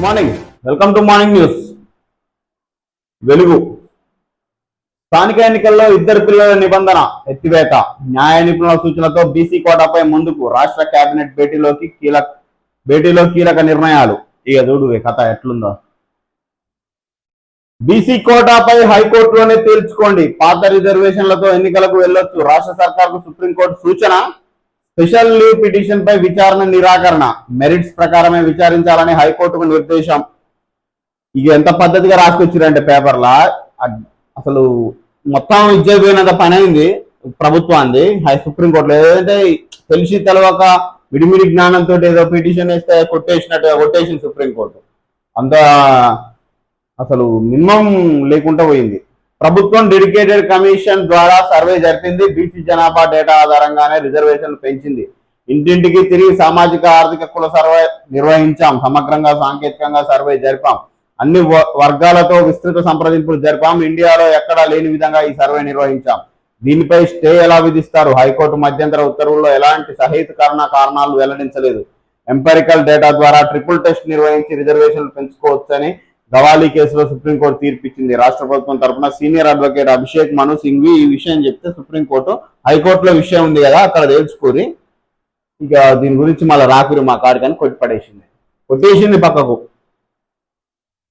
Morning. Welcome to morning news. వెలుగు. స్థానిక ఎన్నికల్లో ఇద్దరు పిల్లల నిబంధన ఎత్తివేత. న్యాయ నిపుణుల సూచనలతో బీసీ కోటాపై ముందుకు రాష్ట్ర కేబినెట్ భేటీలో కీలక నిర్ణయాలు. ఇక చూడు కథ ఎట్లుందో. బీసీ కోటాపై హైకోర్టులోనే తేల్చుకోండి. పాత రిజర్వేషన్లతో ఎన్నికలకు వెళ్లొచ్చు. రాష్ట్ర సర్కార్కు సుప్రీంకోర్టు సూచన. స్పెషల్ లీవ్ పిటిషన్ పై విచారణ నిరాకరణ. మెరిట్స్ ప్రకారమే విచారించాలని హైకోర్టుకు నిర్దేశం. ఇక ఎంత పద్ధతిగా రాసుకొచ్చారంటే పేపర్లా అసలు మొత్తం ఇజ్జపోయినంత పని అయింది ప్రభుత్వాన్ని సుప్రీంకోర్టులో. ఏదంటే తెలిసి తెలవక విడిమిడి జ్ఞానంతో ఏదో పిటిషన్ వేస్తే కొట్టేసింది సుప్రీంకోర్టు. అంత అసలు మినిమం లేకుండా పోయింది. ప్రభుత్వం డెడికేటెడ్ కమిషన్ ద్వారా సర్వే జరిపింది. బీసీ జనాభా డేటా ఆధారంగానే రిజర్వేషన్లు పెంచింది. ఇంటింటికి తిరిగి సామాజిక ఆర్థిక కుల సర్వే నిర్వహించాం. సమగ్రంగా సాంకేతికంగా సర్వే జరిపాం. అన్ని వర్గాలతో విస్తృత సంప్రదింపులు జరిపాం. ఇండియాలో ఎక్కడా లేని విధంగా ఈ సర్వే నిర్వహించాం. దీనిపై స్టే ఎలా విధిస్తారు? హైకోర్టు మధ్యంతర ఉత్తర్వుల్లో ఎలాంటి సహేతుకరణ కారణాలు వెల్లడించలేదు. ఎంపెరికల్ డేటా ద్వారా ట్రిపుల్ టెస్ట్ నిర్వహించి రిజర్వేషన్లు పెంచుకోవచ్చని గవాలి కేసులో సుప్రీంకోర్టు తీర్పిచ్చింది. రాష్ట్ర ప్రభుత్వం తరఫున సీనియర్ అడ్వకేట్ అభిషేక్ మను సింఘ్వి ఈ విషయం చెప్తే సుప్రీంకోర్టు హైకోర్టులో విషయం ఉంది కదా అక్కడ తేల్చుకోరి, ఇక దీని గురించి మళ్ళీ రాకురి మా కాడికని కొట్టేసింది పక్కకు.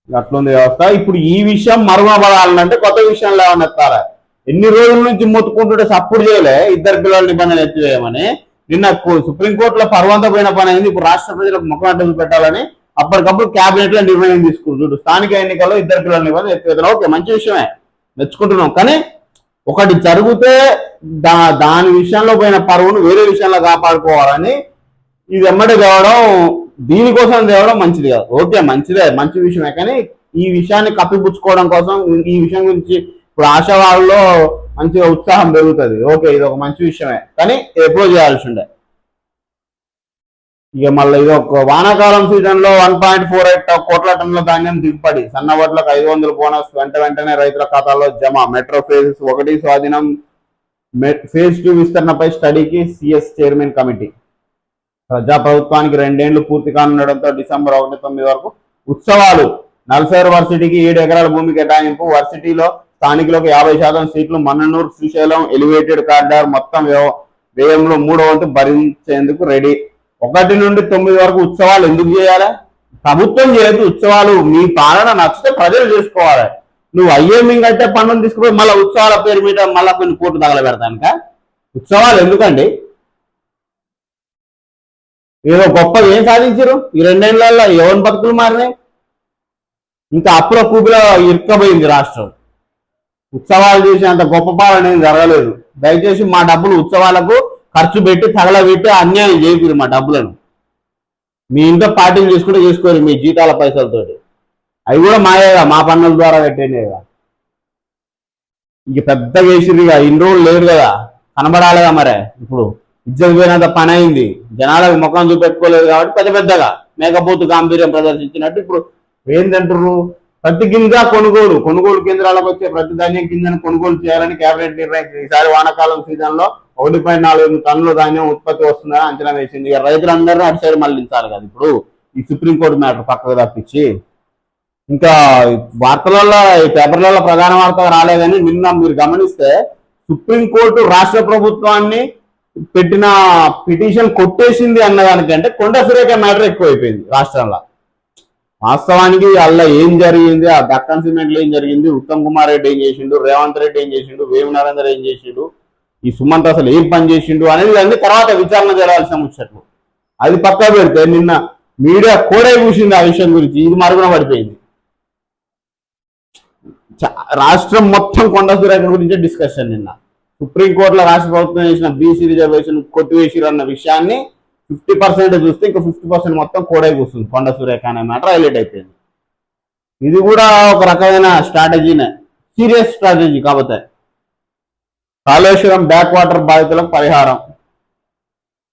అట్లుంది వ్యవస్థ. ఇప్పుడు ఈ విషయం మరుమబడాలంటే కొత్త విషయం లేవనెత్తారా? ఎన్ని రోజుల నుంచి మొత్తుకుంటుంటే సపోర్ట్ చేయలే ఇద్దరు పిల్లల నిబంధన ఎత్తివేయమని. నిన్న సుప్రీంకోర్టులో పర్వంత పోయిన పని అయింది. ఇప్పుడు రాష్ట్ర ప్రజలకు ముఖం అడ్డు పెట్టాలని అప్పటికప్పుడు క్యాబినెట్ లో నిర్ణయం తీసుకుంటు. స్థానిక ఎన్నికల్లో ఇద్దరు పిల్లల నిబంధన ఎత్తివేతలు ఓకే, మంచి విషయమే, మెచ్చుకుంటున్నాం. కానీ ఒకటి జరిగితే దాని విషయంలో పోయిన పరువును వేరే విషయంలో కాపాడుకోవాలని ఇది ఎమ్మడి తేవడం, దీనికోసం తేవడం మంచిది కాదు. ఓకే మంచిదే, మంచి విషయమే. కానీ ఈ విషయాన్ని కప్పిపుచ్చుకోవడం కోసం ఈ విషయం గురించి ఇప్పుడు ఆశావాళ్ళలో మంచిగా ఉత్సాహం పెరుగుతుంది. ఓకే ఇది ఒక మంచి విషయమే, కానీ ఎప్పుడో చేయాల్సి ఉండే. ఇక మళ్ళీ ఇది ఒక వానాకాలం సీజన్ లో 1.48 కోట్ల టన్నుల ధాన్యం దిగుబడి. సన్నవడ్లకు 500 బోనస్ వెంటనే రైతుల ఖాతాల్లో జమ. మెట్రో ఫేజ్ 1 స్వాధీనం. ఫేజ్ 2 విస్తరణపై స్టడీకి సిఎస్ చైర్మన్ కమిటీ. ప్రజాప్రభుత్వానికి 2 ఏళ్లు పూర్తి కానుండడంతో డిసెంబర్ 1-9 వరకు ఉత్సవాలు. నల్సార్ వర్సిటీకి 7 ఎకరాల భూమి కేటాయింపు. వర్సిటీలో స్థానికులకు 50% సీట్లు. మన్ననూరు శ్రీశైలం ఎలివేటెడ్ కారిడార్ మొత్తం వ్యయంలో 3వ వంతు భరించేందుకు రెడీ. 1 నుండి 9 వరకు ఉత్సవాలు ఎందుకు చేయాలి? ప్రభుత్వం చేయదు ఉత్సవాలు. మీ పాలన నచ్చితే ప్రజలు చేసుకోవాలి. నువ్వు అయ్యేమింగ్ అంటే పన్నులు తీసుకుపోయి మళ్ళీ ఉత్సవాల పేరు మీద మళ్ళీ కొన్ని కోట్లు తగలబెడతానుక ఉత్సవాలు ఎందుకండి? ఏదో గొప్పగా ఏం సాధించారు ఈ 2 ఏళ్లలో? ఎవరి బతుకులు మారినాయి? ఇంకా అప్పుల కూపిలో ఇరుక్కబోయింది రాష్ట్రం. ఉత్సవాలు చేసి అంత గొప్ప పాలన ఏం జరగలేదు. దయచేసి మా డబ్బులు ఉత్సవాలకు ఖర్చు పెట్టి తగలబెట్టి అన్యాయం చేయకూడదు. మా డబ్బులను మీ ఇంట్లో పార్టీలు చేసుకుంటే చేసుకోరు మీ జీతాల పైసలతోటి. అవి కూడా మాయేగా, మా పన్నుల ద్వారా పెట్టేనేగా. ఇంక పెద్దగా వేసిరుగా, ఇన్ని రోజులు లేదు కదా, కనబడాలిగా. మరే ఇప్పుడు ఇజ్జత్ పోయినంత పని అయింది. జనాలకు ముఖం చూపెట్టుకోలేదు కాబట్టి పెద్దగా మేకపోతు గాంభీర్యం ప్రదర్శించినట్టు ఇప్పుడు ఏంటంటారు? ప్రతి గింజ కొనుగోలు కేంద్రాలకు వచ్చే ప్రతి ధాన్యం గింజను కొనుగోలు చేయాలని కేబినెట్ నిర్ణయించింది. ఈసారి వానాకాలం సీజన్ లో 1.4 టన్నుల ధాన్యం ఉత్పత్తి వస్తుందని అంచనా వేసింది. ఇక రైతులందరూ అటు సైడ్ మళ్ళించాలి కదా ఇప్పుడు ఈ సుప్రీంకోర్టు మ్యాటర్ పక్కకు తప్పించి. ఇంకా వార్తలలో పేపర్లలో ప్రధాన వార్త రాలేదని నిన్న మీరు గమనిస్తే సుప్రీంకోర్టు రాష్ట్ర ప్రభుత్వాన్ని పెట్టిన పిటిషన్ కొట్టేసింది అన్నదానికంటే కొండ సురేఖ మ్యాటర్ ఎక్కువైపోయింది రాష్ట్రంలో. వాస్తవానికి అలా ఏం జరిగింది, ఆ దక్కన్ సిమెంట్ లో ఏం జరిగింది, ఉత్తమ్ కుమార్ రెడ్డి ఏం చేసిండు, రేవంత్ రెడ్డి ఏం చేసిండు, వేము నరేందర్ ఏం చేసిండు, ఈ సుమంత్ అసలు ఏం పని చేసిండు అనేది అన్ని తర్వాత విచారణ జరగాల్సిన ముచ్చట్లు. అది పక్కా పెడితే నిన్న మీడియా కోడే కూసింది ఆ విషయం గురించి. ఇది మరుగున పడిపోయింది. రాష్ట్రం మొత్తం కొండ సురేఖ గురించే డిస్కషన్. నిన్న సుప్రీంకోర్టులో రాష్ట్ర ప్రభుత్వం చేసిన బీసీ రిజర్వేషన్ కొట్టివేసిరు అన్న విషయాన్ని 50% చూస్తే ఇంకా 50% మొత్తం కోడే కూర్చుంది. కొండ సురేఖ అనే మ్యాటర్ హైలైట్ అయిపోయింది. ఇది కూడా ఒక రకమైన స్ట్రాటజీనే, సీరియస్ స్ట్రాటజీ. కాకపోతే కాళేశ్వరం బ్యాక్ వాటర్ బాధితులకు పరిహారం.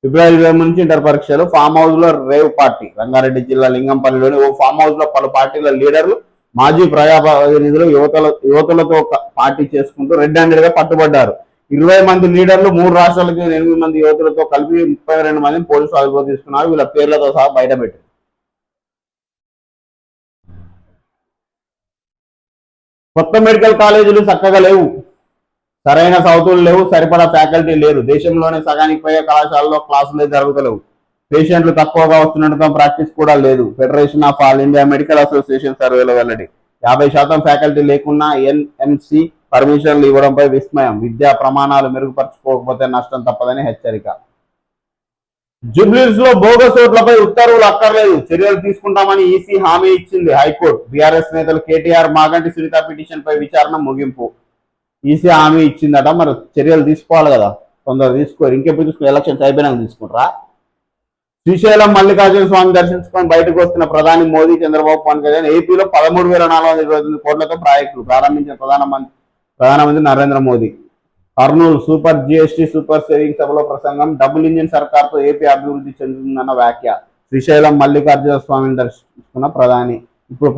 ఫిబ్రవరి 20 నుంచి ఇంటర్ పరీక్షలు. ఫామ్ హౌస్ లో రేవ్ పార్టీ. రంగారెడ్డి జిల్లా లింగంపల్లిలోని ఓ ఫామ్ హౌస్ లో పలు పార్టీల లీడర్లు, మాజీ ప్రజాప్రతినిధులు యువతులతో పార్టీ చేసుకుంటూ రెడ్ హ్యాండెడ్ గా పట్టుబడ్డారు. 20 మంది లీడర్లు 3 రాష్ట్రాలకి 8 మంది యువతులతో కలిపి 32 మందిని పోలీసులు అదుపులో తీసుకున్నారు. వీళ్ళ పేర్లతో సహా బయటపెట్టారు. కొత్త మెడికల్ కాలేజీలు చక్కగా లేవు, సరైన సౌతులు లేవు, సరిపడా ఫ్యాకల్టీ లేరు. దేశంలోనే సగానికి పైగా కళాశాలలో క్లాసులే జరుగుతలేవు. పేషెంట్లు తక్కువగా వస్తుండటంతో ప్రాక్టీస్ కూడా లేదు. Federation of all India medical association సర్వేలో వెల్లడి. 50% ఫ్యాకల్టీ లేకున్నా ఎన్ఎంసి పర్మిషన్లు ఇవ్వడంపై విస్మయం. విద్యా ప్రమాణాలు మెరుగుపరచుకోకపోతే నష్టం తప్పదని హెచ్చరిక. జూబ్లీస్ లో బోగస్ ఓట్లపై ఉత్తర్వులు అక్కర్లేదు, చర్యలు తీసుకుంటామని ఈసీ హామీ ఇచ్చింది హైకోర్టు. బీఆర్ఎస్ నేతలు కేటీఆర్, మాగంటి సునీత పిటిషన్ పై విచారణ ముగింపు. ఈసీ హామీ ఇచ్చిందట, మరి చర్యలు తీసుకోవాలి కదా, తొందరగా తీసుకోరు. ఇంకెప్పుడు తీసుకో, ఎలక్షన్స్ అయిపోయినాక తీసుకుంటారా? శ్రీశైలం మల్లికార్జున స్వామి దర్శించుకొని బయటకు వస్తున్న ప్రధాని మోదీ, చంద్రబాబు, పవన్ కళ్యాణ్. ఏపీలో 13,429 కోట్లతో ప్రాజెక్టులు ప్రారంభించిన ప్రధానమంత్రి Narendra Modi. Kurnool super GST super saving సభలో ప్రసంగం. డబుల్ ఇంజిన్ సర్కార్తో ఏపీ అభివృద్ధి చెందుతుందన్న వ్యాఖ్య. శ్రీశైలం మల్లికార్జున స్వామిని దర్శించుకున్న ప్రధాని. ఇప్పుడు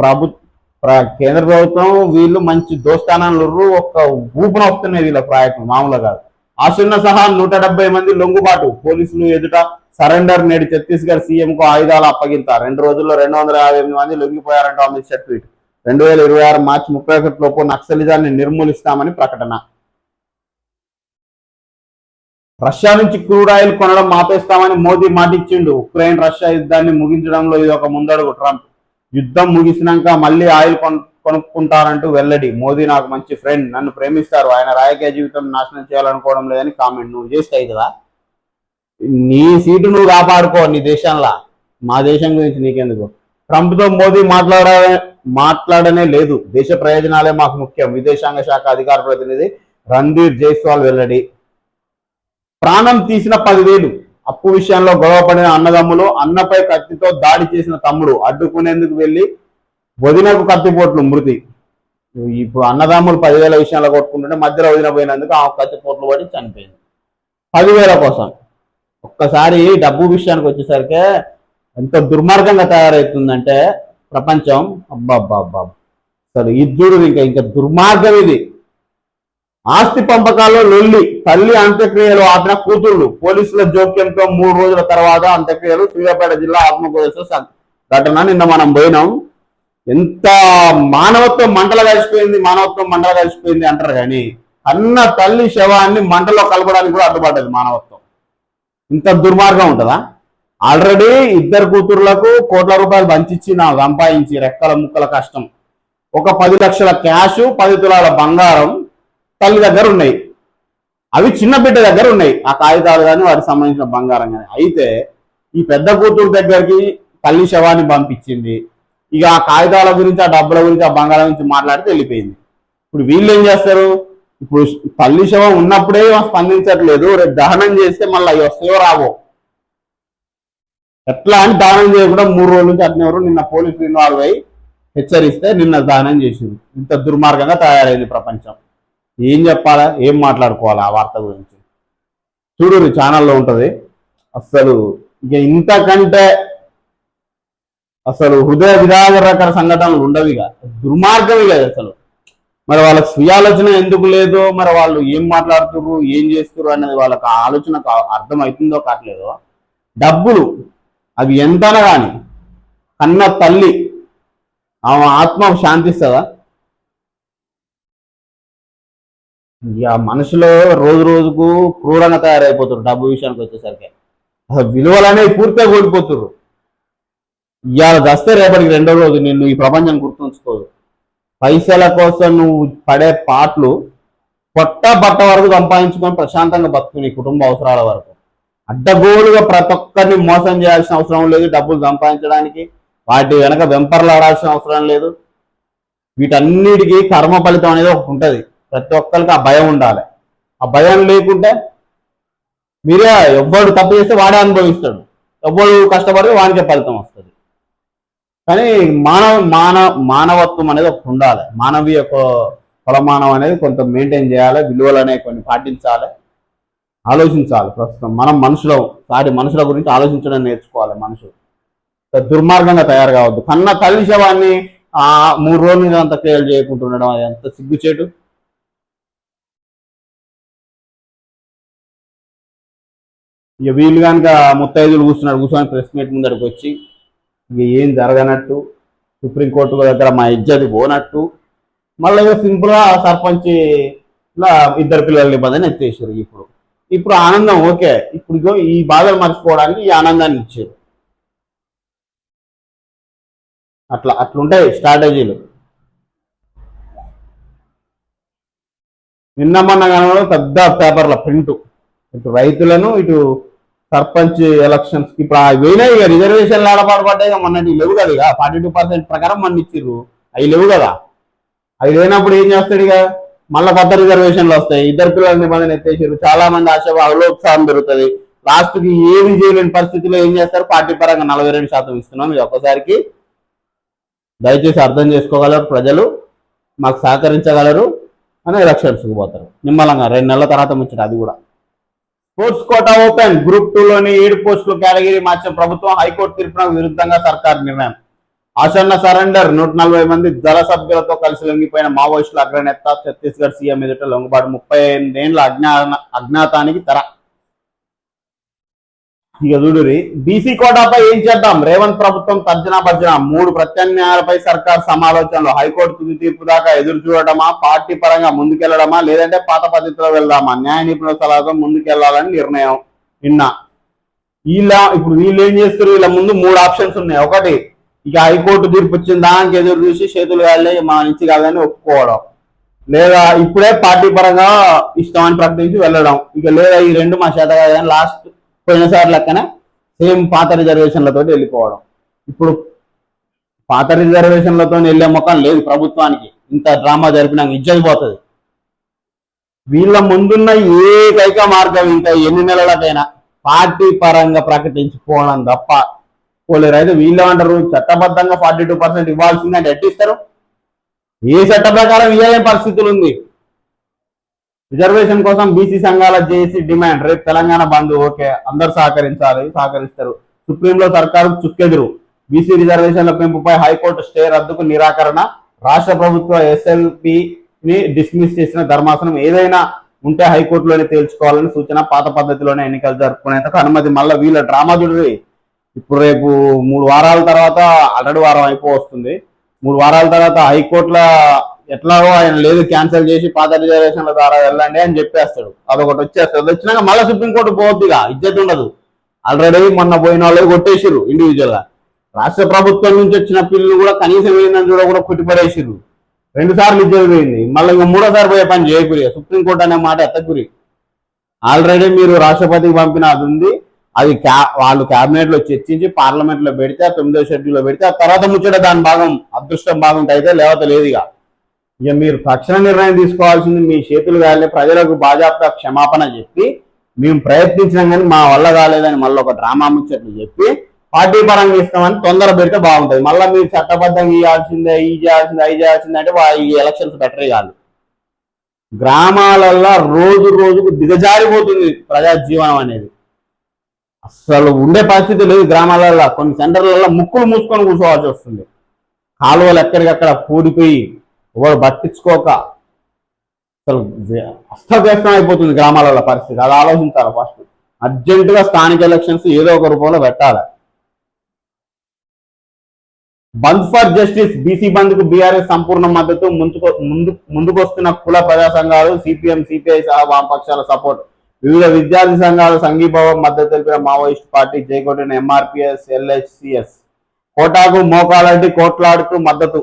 కేంద్ర ప్రభుత్వం వీళ్ళు మంచి దోస్తానాలు ఒక్క ఊపున వస్తున్నాయి వీళ్ళ ప్రాజెక్టులు, మామూలుగా కాదు. ఆసున్న సహా 170 మంది లొంగుబాటు, పోలీసులు ఎదుట సరెండర్. నేడు ఛత్తీస్గఢ్ సీఎంకు ఆయుధాల అప్పగింత. 2 రోజుల్లో 258 మంది లొంగిపోయారంటూ అమిత్ షా ట్వీట్. 2026 మార్చి 31 లోపు నక్సలిజాన్ని నిర్మూలిస్తామని ప్రకటన. రష్యా నుంచి క్రూడ్ ఆయిల్ కొనడం ఆపేస్తామని మోదీ మాటిచ్చిండు. ఉక్రెయిన్ రష్యా యుద్ధాన్ని ముగించడంలో ఇది ఒక ముందడుగు. ట్రంప్ యుద్ధం ముగిసినాక మళ్ళీ ఆయిల్ కొనుక్కుంటారంటూ వెల్లడి. మోదీ నాకు మంచి ఫ్రెండ్, నన్ను ప్రేమిస్తారు, ఆయన రాజకీయ జీవితం నాశనం చేయాలనుకోవడం లేదని కామెంట్. నువ్వు చేస్తాయి కదా, నీ సీటు నువ్వు కాపాడుకో నీ దేశంలో, మా దేశం గురించి నీకెందుకు? ట్రంప్తో మోదీ మాట్లాడనే లేదు, దేశ ప్రయోజనాలే మాకు ముఖ్యం. విదేశాంగ శాఖ అధికార ప్రతినిధి రణ్ధీర్ జైస్వాల్ వెల్లడి. ప్రాణం తీసిన 10,000. అప్పు విషయంలో గొడవపడిన అన్నదమ్ములు, అన్నపై కత్తితో దాడి చేసిన తమ్ముడు, అడ్డుకునేందుకు వెళ్లి వదినకు కత్తిపోట్లు మృతి. ఇప్పుడు అన్నదమ్ములు 10,000 విషయంలో కొట్టుకుంటుంటే మధ్యలో వదిన పోయినందుకు ఆ కత్తిపోట్లు పడి చనిపోయింది 10,000 కోసం. ఒక్కసారి డబ్బు విషయానికి వచ్చేసరికి ఎంత దుర్మార్గంగా తయారవుతుందంటే ప్రపంచం, అబ్బాబ్బాబ్బా, అసలు ఇది ఇంకా దుర్మార్గం ఇది. ఆస్తి పంపకాల్లో లొల్లి, తల్లి అంత్యక్రియలు ఆపిన కూతుళ్లు. పోలీసుల జోక్యంతో 3 రోజుల తర్వాత అంత్యక్రియలు. సూర్యాపేట జిల్లా ఆత్మకూరు ఘటన. నిన్న మనం పోయినాం. ఎంత మానవత్వం మంటలు కలిసిపోయింది అంటారు కానీ అన్న తల్లి శవాన్ని మంటలో కలపడానికి కూడా అడ్డుపడ్డది మానవత్వం. ఇంత దుర్మార్గం ఉంటుందా? ఆల్రెడీ 2 కూతుర్లకు కోట్ల రూపాయలు పంచిచ్చి సంపాదించి రెక్కల ముక్కల కష్టం. ఒక 10 లక్షల క్యాష్, 10 తులాల బంగారం తల్లి దగ్గర ఉన్నాయి. అవి చిన్న బిడ్డ దగ్గర ఉన్నాయి, ఆ కాగితాలు కానీ వాటికి సంబంధించిన బంగారం కానీ. అయితే ఈ పెద్ద కూతురు దగ్గరికి తల్లి శవాన్ని పంపించింది. ఇక ఆ కాగితాల గురించి, ఆ డబ్బుల గురించి, ఆ బంగారం గురించి మాట్లాడితే వెళ్ళిపోయింది. ఇప్పుడు వీళ్ళు ఏం చేస్తారు? ఇప్పుడు తల్లి శవం ఉన్నప్పుడే స్పందించట్లేదు, రేపు దహనం చేస్తే మళ్ళీ వస్తాయో రావో. ఎట్లా అని దానం చేయకుండా 3 రోజుల నుంచి అట్నేవారు. నిన్న పోలీసులు ఇన్వాల్వ్ అయ్యి హెచ్చరిస్తే నిన్న దానం చేసింది. ఇంత దుర్మార్గంగా తయారైంది ప్రపంచం. ఏం చెప్పాలా, ఏం మాట్లాడుకోవాలా ఆ వార్త గురించి? చూడు, ఛానల్లో ఉంటుంది. అసలు ఇక ఇంతకంటే అసలు హృదయ విదారకర సంఘటనలు ఉండవు. ఇక దుర్మార్గం ఇక అసలు. మరి వాళ్ళకి స్వీయాలోచన ఎందుకు లేదో, మరి వాళ్ళు ఏం మాట్లాడుతున్నారు, ఏం చేస్తున్నారు అనేది వాళ్ళకి ఆలోచన అర్థమవుతుందో కావట్లేదో. డబ్బులు అవి ఎంతనా కానీ కన్న తల్లి ఆమె ఆత్మ శాంతిస్తుందా? ఇక మనుషులు రోజు రోజుకు క్రూరంగా తయారైపోతున్నారు. డబ్బు విషయానికి వచ్చేసరికి అసలు విలువలు అనేవి పూర్తిగా కోల్పోతున్నారు. ఇవాళ దస్తే రేపటికి 2వ రోజు నిన్ను ఈ ప్రపంచం గుర్తుంచుకోదు. పైసల కోసం నువ్వు పడే పాటలు పొట్ట బట్ట వరకు సంపాదించుకొని ప్రశాంతంగా బతుకుని కుటుంబ అవసరాల వరకు. అడ్డగోలుగా ప్రతి ఒక్కరిని మోసం చేయాల్సిన అవసరం లేదు. డబ్బులు సంపాదించడానికి వాటి వెనక వెంపర్లాడాల్సిన అవసరం లేదు. వీటన్నిటికీ కర్మ ఫలితం అనేది ఒకటి ఉంటుంది. ప్రతి ఒక్కరికి ఆ భయం ఉండాలి. ఆ భయం లేకుంటే మీరే, ఎవ్వడు తప్పు చేస్తే వాడే అనుభవిస్తాడు, ఎవ్వడు కష్టపడితే వానికే ఫలితం వస్తుంది. కానీ మానవత్వం అనేది ఒకటి ఉండాలి. మానవీయ కొలమానం అనేది కొంత మెయింటైన్ చేయాలి. విలువలు అనేవి కొన్ని పాటించాలి, ఆలోచించాలి. ప్రస్తుతం మనం మనుషుల గురించి ఆలోచించడం నేర్చుకోవాలి. మనుషులు దుర్మార్గంగా తయారు కావద్దు. కన్న తల్లి శవాన్ని 3 రోజుల మీద అంత క్రియలు చేయకుంటుండడం అది ఎంత సిగ్గుచేటు. ఇక వీళ్ళు కనుక ముత్తైదులు కూర్చొని ప్రెస్ మీట్ ముందరికి వచ్చి ఇక ఏం జరగనట్టు, సుప్రీంకోర్టు దగ్గర మా ఇజ్జతి పోనట్టు, మళ్ళీ సింపుల్ గా సర్పంచ్ ఇలా ఇద్దరు పిల్లల నిబంధన ఎత్తేసారు. ఇప్పుడు ఇప్పుడు ఆనందం ఓకే, ఇప్పుడు ఇగో ఈ బాధలు మర్చిపోవడానికి ఈ ఆనందాన్ని ఇచ్చారు. అట్లుంటాయి స్ట్రాటజీలు. నిన్న మొన్న కనబడడం పెద్ద పేపర్ల ప్రింట్, ఇటు రైతులను ఇటు సర్పంచ్ ఎలక్షన్స్ ఇప్పుడు పోయినాయి. ఇక రిజర్వేషన్లు ఆడపాటు పడ్డాయి. మొన్నటి లేవు కదా, ఇక 42% ప్రకారం మన ఇచ్చిర్రు, అవి లేవు కదా. అవి లేనప్పుడు ఏం చేస్తాడు ఇక, మళ్ళీ కొత్త రిజర్వేషన్లు వస్తాయి. ఇద్దరు పిల్లల నిబంధన ఎత్తేసారు. చాలా మంది అవలోత్సాహం పెరుగుతుంది. లాస్ట్ కి ఏమి చేయలేని పరిస్థితిలో ఏం చేస్తారు, పార్టీ పరంగా 42% ఇస్తున్నాం, ఇది ఒక్కసారికి దయచేసి అర్థం చేసుకోగలరు ప్రజలు, మాకు సహకరించగలరు అని ఎలక్షన్స్కి పోతారు నిమ్మలంగా. 2 నెలల తర్వాత ముచ్చట అది కూడా. స్పోర్ట్స్ కోటా ఓపెన్, గ్రూప్ 2లోని 7 పోస్టులు కేటగిరీ మార్చిన ప్రభుత్వం, హైకోర్టు తీర్పునకు విరుద్ధంగా సర్కార్ నిర్ణయం. ఆసన్న సరెండర్, 140 మంది దళ సభ్యులతో కలిసి లొంగిపోయిన మావోయిస్టుల అగ్రనేత ఛత్తీస్గఢ్ సీఎం ఎదుట లొంగుబాటు, 38 ఏళ్ల అజ్ఞాతానికి తెర. ఇక చూడురి, బీసీ కోటాపై ఏం చేద్దాం, రేవంత్ ప్రభుత్వం తర్జనా భర్జన. 3 ప్రత్యామ్నాయాలపై సర్కార్ సమాలోచనలు. హైకోర్టు తుది తీర్పు దాకా ఎదురు చూడటమా, పార్టీ పరంగా ముందుకెళ్లడమా, లేదంటే పాత పద్ధతిలో వెళ్దామా, న్యాయ నిపుణుల సలహాతో ముందుకెళ్లాలని నిర్ణయం. ఇప్పుడు వీళ్ళు ఏం చేస్తారు, వీళ్ళ ముందు 3 ఆప్షన్స్ ఉన్నాయి. ఒకటి, ఇక హైకోర్టు తీర్పు వచ్చిన దానికి ఎదురు చూసి చేతులు కాళ్ళే మా నుంచి కాదని ఒప్పుకోవడం, లేదా ఇప్పుడే పార్టీ పరంగా ఇష్టమని ప్రకటించి వెళ్ళడం. ఇక లేదా ఈ 2 మా చేత కాదని లాస్ట్ పోయినసారి లెక్కనే సేమ్ పాత రిజర్వేషన్లతో వెళ్ళిపోవడం. ఇప్పుడు పాత రిజర్వేషన్లతో వెళ్ళే ముఖం లేదు ప్రభుత్వానికి. ఇంత డ్రామా జరిపినాక ఇజ్జత్ పోతుంది. వీళ్ళ ముందున్న ఏకైక మార్గం ఇంకా ఎన్ని నెలలకైనా పార్టీ పరంగా ప్రకటించుకోవడం తప్ప పోలేరు. అయితే వీళ్ళు ఏమంటారు, చట్టబద్ధంగా 42% ఇవ్వాల్సిందని ఎట్టిస్తారు, ఏ చట్ట ప్రకారం ఇవ్వలేని పరిస్థితులు ఉంది. రిజర్వేషన్ కోసం బీసీ సంఘాల జేఏసీ డిమాండ్, రేపు తెలంగాణ బంద్. ఓకే, అందరు సహకరిస్తారు. సుప్రీంలో సర్కారు చుక్కెదురు, బీసీ రిజర్వేషన్ల పెంపుపై హైకోర్టు స్టే రద్దుకు నిరాకరణ. రాష్ట్ర ప్రభుత్వ ఎస్ఎల్పిని డిస్మిస్ చేసిన ధర్మాసనం ఏదైనా ఉంటే హైకోర్టులోనే తేల్చుకోవాలని సూచన. పాత పద్ధతిలోనే ఎన్నికలు జరుపుకునేందుకు అనుమతి. మళ్ళీ వీళ్ళ డ్రామా చూడరి. ఇప్పుడు రేపు 3 వారాల తర్వాత, ఆల్రెడీ వారం అయిపోతుంది, 3 వారాల తర్వాత హైకోర్టులో ఎట్లాగో ఆయన లేదు, క్యాన్సిల్ చేసి పాత రిజర్వేషన్ల ద్వారా వెళ్ళండి అని చెప్పేస్తాడు. అదొకటి వచ్చేస్తుంది. వచ్చినాక మళ్ళీ సుప్రీంకోర్టు పోవద్దుగా, ఇజ్జత్ ఉండదు. ఆల్రెడీ మొన్న పోయిన వాళ్ళు కొట్టేసిర్రు ఇండివిజువల్ గా. రాష్ట్ర ప్రభుత్వం నుంచి వచ్చిన పిల్లలు కూడా కనీసం ఏందని చూడ కూడా కొట్టిపడేసిర్రు. 2 సార్లు ఇజ్జత్ పోయింది. మళ్ళీ ఇంక 3వ సారి పోయే పని చేయకురి. సుప్రీంకోర్టు అనే మాట ఎత్తకురి. ఆల్రెడీ మీరు రాష్ట్రపతికి పంపిన అది ఉంది, అది వాళ్ళు క్యాబినెట్ లో చర్చించి పార్లమెంట్ లో పెడితే, 9వ షెడ్యూల్ లో పెడితే, ఆ తర్వాత ముచ్చట దాని భాగం అదృష్టం బాగుంటే అయితే లేవత లేదు. ఇక మీరు తక్షణ నిర్ణయం తీసుకోవాల్సింది, మీ చేతులు కాలే, ప్రజలకు బాజాప్తా క్షమాపణ చెప్పి, మేము ప్రయత్నించినాం కానీ మా వల్ల కాలేదని మళ్ళీ ఒక డ్రామా ముచ్చట్లు చెప్పి పార్టీ పరంగా ఇస్తామని తొందర పెడితే బాగుంటుంది. మళ్ళీ మీరు చట్టబద్ధంగా ఇవ్వాల్సిందే, ఈ చేయాల్సిందే అంటే ఈ ఎలక్షన్స్ బెటర్ కాదు. గ్రామాలలో రోజుకు దిగజారిపోతుంది ప్రజా జీవనం అనేది. అసలు ఉండే పరిస్థితి లేదు గ్రామాలలో. కొన్ని సెంటర్లలో ముక్కులు మూసుకొని కూర్చోవాల్సి వస్తుంది. కాలువలు ఎక్కడికక్కడ కూడిపోయి ఎవరు పట్టించుకోక అసలు అస్తవ్యస్తం అయిపోతుంది గ్రామాలలో పరిస్థితి. అది ఆలోచించాలి. ఫస్ట్ అర్జెంటుగా స్థానిక ఎలక్షన్స్ ఏదో ఒక రూపంలో పెట్టాలి. బంద్ ఫర్ జస్టిస్, బీసీ బంద్ కు బీఆర్ఎస్ సంపూర్ణ మద్దతు. ముందుకొస్తున్న కుల ప్రజా సంఘాలు, సిపిఎం, సిపిఐ సహా వామపక్షాల సపోర్ట్. వివిధ విద్యార్థి సంఘాలు సంఘీభావం మద్దతు తెలిపిన మావోయిస్ట్ పార్టీ జైకొట్టిన ఎంఆర్పిఎస్, ఎల్హెచ్సిఎస్. కోటాకు మోకాలంటి కోట్లాడుతూ మద్దతు.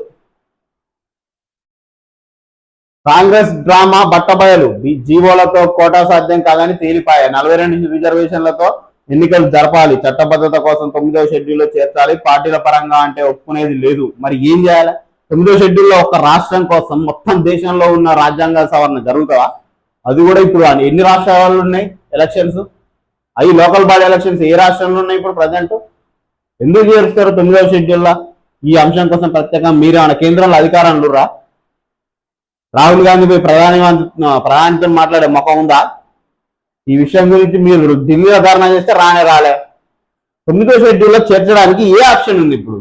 కాంగ్రెస్ డ్రామా బట్టబయలు, జీవోలతో కోటా సాధ్యం కాదని తేలిపాయ. 42 రిజర్వేషన్లతో ఎన్నికలు జరపాలి, చట్టబద్ధత కోసం 9వ షెడ్యూల్లో చేర్చాలి. పార్టీల పరంగా అంటే ఒప్పుకునేది లేదు. మరి ఏం చేయాలి? 9వ షెడ్యూల్లో ఒక రాష్ట్రం కోసం మొత్తం దేశంలో ఉన్న రాజ్యాంగ సవరణ జరుగుతుందా? అది కూడా ఇప్పుడు ఎన్ని రాష్ట్రాలు ఉన్నాయి ఎలక్షన్స్? అవి లోకల్ బాడీ ఎలక్షన్స్ ఏ రాష్ట్రంలో ఉన్నాయి ఇప్పుడు ప్రజెంట్? ఎందుకు చేరుస్తారు 9వ షెడ్యూల్లో? ఈ అంశం కోసం ప్రత్యేకంగా మీరు ఏమైనా కేంద్రంలో అధికారంలో రా? రాహుల్ గాంధీ పోయి ప్రధానితో మాట్లాడే ముఖం ఉందా? ఈ విషయం గురించి మీరు ఢిల్లీలో ధర్నా చేస్తే రాలే. 9వ షెడ్యూల్లో చేర్చడానికి ఏ ఆప్షన్ ఉంది? ఇప్పుడు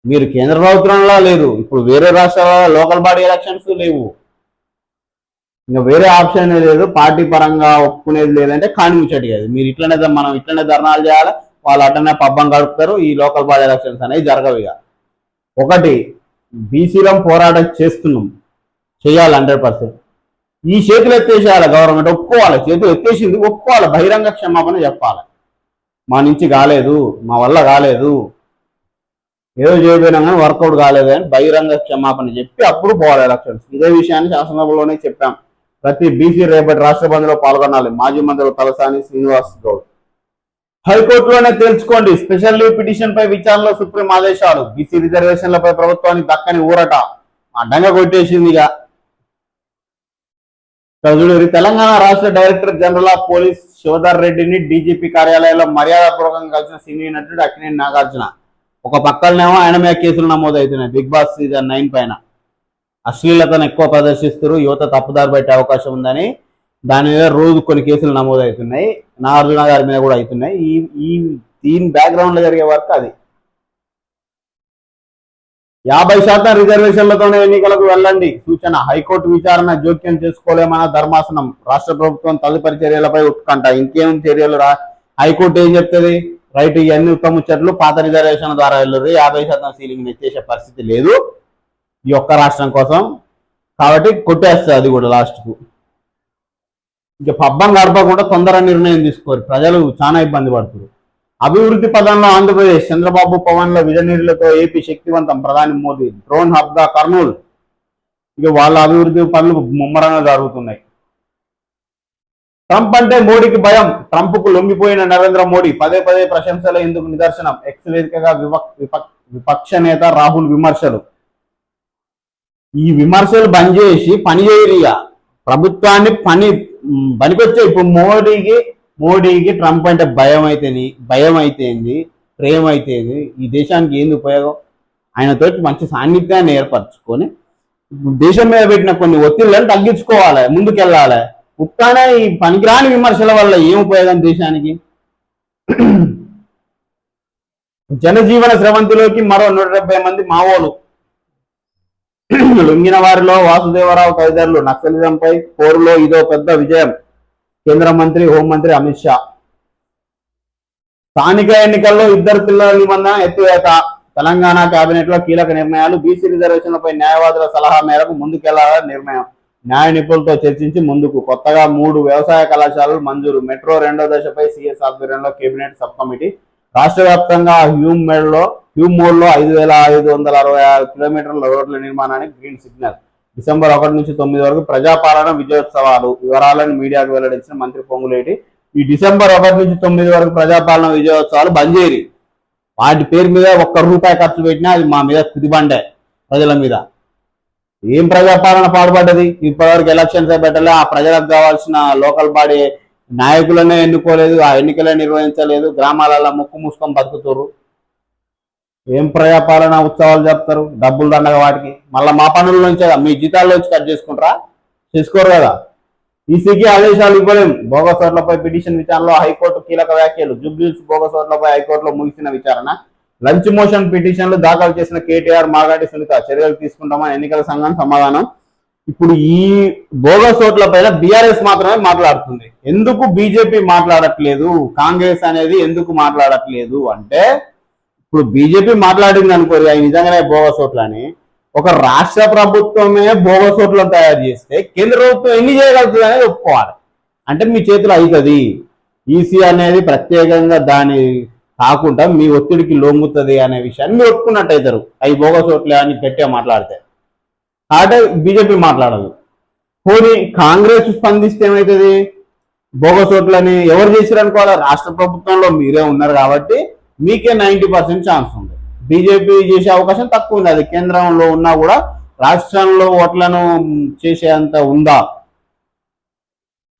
మీరు కేంద్ర ప్రభుత్వంలో లేదు, ఇప్పుడు వేరే రాష్ట్రాలలో లోకల్ బాడీ ఎలక్షన్స్ లేవు, ఇంకా వేరే ఆప్షన్ లేదు. పార్టీ పరంగా ఒప్పుకునేది లేదంటే కాని ముచ్చటి కాదు. మీరు మనం ఇట్లనే ధర్నాలు చేయాలి, వాళ్ళు అట్లనే పబ్బం గడుపుతారు. ఈ లోకల్ బాడీ ఎలక్షన్స్ అనేవి జరగవు. ఇక ఒకటి బీసీలం పోరాటం చేస్తున్నాం, చేయాలి 100%. ఈ చేతులు ఎత్తేసేయాలి గవర్నమెంట్, ఒప్పుకోవాలి, చేతులు ఎత్తేసింది ఒప్పుకోవాలి, బహిరంగ క్షమాపణ చెప్పాలి. మా నుంచి కాలేదు, మా వల్ల కాలేదు, ఏదో చేయబోయినా కానీ వర్కౌట్ కాలేదు అని బహిరంగ క్షమాపణ చెప్పి అప్పుడు పోవాలి ఎలక్షన్స్. ఇదే విషయాన్ని శాసనసభలోనే చెప్పాం. ప్రతి బీసీ రేపటి రాష్ట్ర బంద్లో పాల్గొనాలి. మాజీ మంత్రులు తలసాని శ్రీనివాస్ గౌడ్. హైకోర్టులోనే తేల్చుకోండి, స్పెషల్ లీవ్ పిటిషన్ పై విచారణలో సుప్రీం ఆదేశాలు. బీసీ రిజర్వేషన్లపై ప్రభుత్వానికి దక్కని ఊరట, అడ్డంగా కొట్టేసిందిగా. తెలంగాణ రాష్ట్ర director general of police Shivadhar రెడ్డిని డీజీపీ కార్యాలయంలో మర్యాదపూర్వకంగా కలిసిన సినీ నటుడు అక్కినేని నాగార్జున. ఒక పక్కనేమో ఆయన మీద కేసులు నమోదవుతున్నాయి. బిగ్ బాస్ సీజన్ 9 పైన అశ్లీలతను ఎక్కువ ప్రదర్శిస్తారు, యువత తప్పుదారి పెట్టే అవకాశం ఉందని దాని మీద రోజు కొన్ని కేసులు నమోదవుతున్నాయి. నాగార్జున గారి మీద కూడా అవుతున్నాయి. దీని బ్యాక్గ్రౌండ్ లో జరిగే వర్క్ అది. 50% రిజర్వేషన్లతోనే ఎన్నికలకు వెళ్ళండి సూచన. హైకోర్టు విచారణ జోక్యం చేసుకోలేమన్న ధర్మాసనం. రాష్ట్ర ప్రభుత్వం తదుపరి చర్యలపై ఉత్కంఠ. ఇంకేం చర్యలు హైకోర్టు ఏం చెప్తుంది? రైట్, ఇవన్నీ ఉత్తముచ్చట్లు, పాత రిజర్వేషన్ ద్వారా వెళ్ళరు, 50% సీలింగ్ ఎత్తేసే పరిస్థితి లేదు ఈ ఒక్క రాష్ట్రం కోసం, కాబట్టి కొట్టేస్తుంది అది కూడా లాస్ట్కు. ఇక పబ్బం గడపకుండా తొందర నిర్ణయం తీసుకోరు, ప్రజలు చాలా ఇబ్బంది పడుతున్నారు. అభివృద్ధి పదంలో ఆంధ్రప్రదేశ్. చంద్రబాబు పవన్ల విజనీరులతో ఏపీ శక్తివంతం. ప్రధాని మోదీ. డ్రోన్ హబ్గా కర్నూలు. ఇక వాళ్ళ అభివృద్ధి పనులు ముమ్మరంగా జరుగుతున్నాయి. ట్రంప్ అంటే మోడీకి భయం. ట్రంప్ కు లొంగిపోయిన నరేంద్ర మోడీ. పదే పదే ప్రశంసలు ఎందుకు నిదర్శనం. ఎక్స్ వేదికగా విపక్ష నేత రాహుల్ విమర్శలు. ఈ విమర్శలు బంద్ చేసి పని చేయరిగా, ప్రభుత్వాన్ని పనికొచ్చే. ఇప్పుడు మోడీకి ట్రంప్ అంటే భయం అయితేంది, ప్రేమ అయితేంది, ఈ దేశానికి ఏంది ఉపయోగం? ఆయనతో మంచి సాన్నిధ్యాన్ని ఏర్పరచుకొని దేశం మీద పెట్టిన కొన్ని ఒత్తిళ్లను తగ్గించుకోవాలి, ముందుకెళ్ళాలి. ఉత్తానే ఈ పనికిరాని విమర్శల వల్ల ఏం ఉపయోగం దేశానికి? జనజీవన స్రవంతిలోకి మరో 170 మంది మావోలు. లొంగిన వారిలో వాసుదేవరావు తదితరులు. నక్సలిజంపై పోరులో ఇదో పెద్ద విజయం. కేంద్ర మంత్రి హోంమంత్రి అమిత్ షా. స్థానిక ఎన్నికల్లో 2 పిల్లల నిబంధన ఎత్తివేత. తెలంగాణ కేబినెట్ లో కీలక నిర్ణయాలు. బీసీ రిజర్వేషన్లపై న్యాయవాదుల సలహా మేరకు ముందుకెళ్లాలని నిర్ణయం. న్యాయ నిపుణులతో చర్చించి ముందుకు. కొత్తగా 3 వ్యవసాయ కళాశాలలు మంజూరు. మెట్రో 2వ దశపై సీఎస్ ఆధ్వర్యంలో కేబినెట్ సబ్ కమిటీ. రాష్ట్ర వ్యాప్తంగా హ్యూమ్ మోడ్లో 5566 కిలోమీటర్ల రోడ్ల నిర్మాణానికి గ్రీన్ సిగ్నల్. డిసెంబర్ 1 నుంచి 9 వరకు ప్రజాపాలన విజయోత్సవాలు. వివరాలను మీడియాకు వెల్లడించిన మంత్రి పొంగులేటి. ఈ డిసెంబర్ 1 నుంచి 9 వరకు ప్రజాపాలన విజయోత్సవాలు బంద్ చేయరు. వాటి పేరు మీద ₹1 ఖర్చు పెట్టినా అది మా మీద కుదిబండే, ప్రజల మీద. ఏం ప్రజాపాలన పాడుపడ్డది? ఇప్పటివరకు ఎలక్షన్స్ పెట్టలే, ఆ ప్రజలకు కావాల్సిన లోకల్ బాడీ నాయకులనే ఎన్నుకోలేదు, ఆ ఎన్నికలే నిర్వహించలేదు, గ్రామాలలో ముక్కు మూసుకొని బతుకుతారు. ఏం ప్రజాపాలన ఉత్సవాలు చెప్తారు? డబ్బులు దండగా వాటికి. మళ్ళీ మా పనుల నుంచి, మీ జీతాల్లోంచి కట్ చేసుకుంటారా? చేసుకోరు కదా. ఈసీకి ఆదేశాలు ఇవ్వలేం. బోగస్ ఓట్లపై పిటిషన్ విచారణలో హైకోర్టు కీలక వ్యాఖ్యలు. జూబ్లీహిల్స్ బోగస్ ఓట్లపై హైకోర్టులో ముగిసిన విచారణ. లంచ్ మోషన్ పిటిషన్లు దాఖలు చేసిన కేటీఆర్, మాగంటి సునీత. చర్యలు తీసుకుంటామని ఎన్నికల సంఘం సమాధానం. ఇప్పుడు ఈ బోగస్ ఓట్ల పైన బీఆర్ఎస్ మాత్రమే మాట్లాడుతుంది. ఎందుకు బీజేపీ మాట్లాడట్లేదు? కాంగ్రెస్ అనేది ఎందుకు మాట్లాడట్లేదు అంటే, ఇప్పుడు బీజేపీ మాట్లాడింది అనుకోరు అవి నిజంగానే బోగస్ ఓట్లని. ఒక రాష్ట్ర ప్రభుత్వమే బోగస్ ఓట్లను తయారు చేస్తే కేంద్ర ప్రభుత్వం ఎన్ని చేయగలుగుతుంది అనేది ఒప్పుకోవాలి. అంటే మీ చేతిలో అవుతుంది. ఈసీ అనేది ప్రత్యేకంగా దాని కాకుండా మీ ఒత్తిడికి లొంగుతుంది అనే విషయాన్ని మీరు ఒప్పుకున్నట్టు అవుతారు. అవి బోగస్ ఓట్లే అని గట్టిగా మాట్లాడితే. అంటే బీజేపీ మాట్లాడదు. పోనీ కాంగ్రెస్ స్పందిస్తే ఏమవుతుంది? బోగస్ ఓట్లని ఎవరు చేశారు అనుకోవాలి? రాష్ట్ర ప్రభుత్వంలో మీరే ఉన్నారు కాబట్టి మీకే 90% ఛాన్స్ ఉంది. బీజేపీ చేసే అవకాశం తక్కువ ఉంది. అది కేంద్రంలో ఉన్నా కూడా రాష్ట్రంలో ఓట్లను చేసేంత ఉందా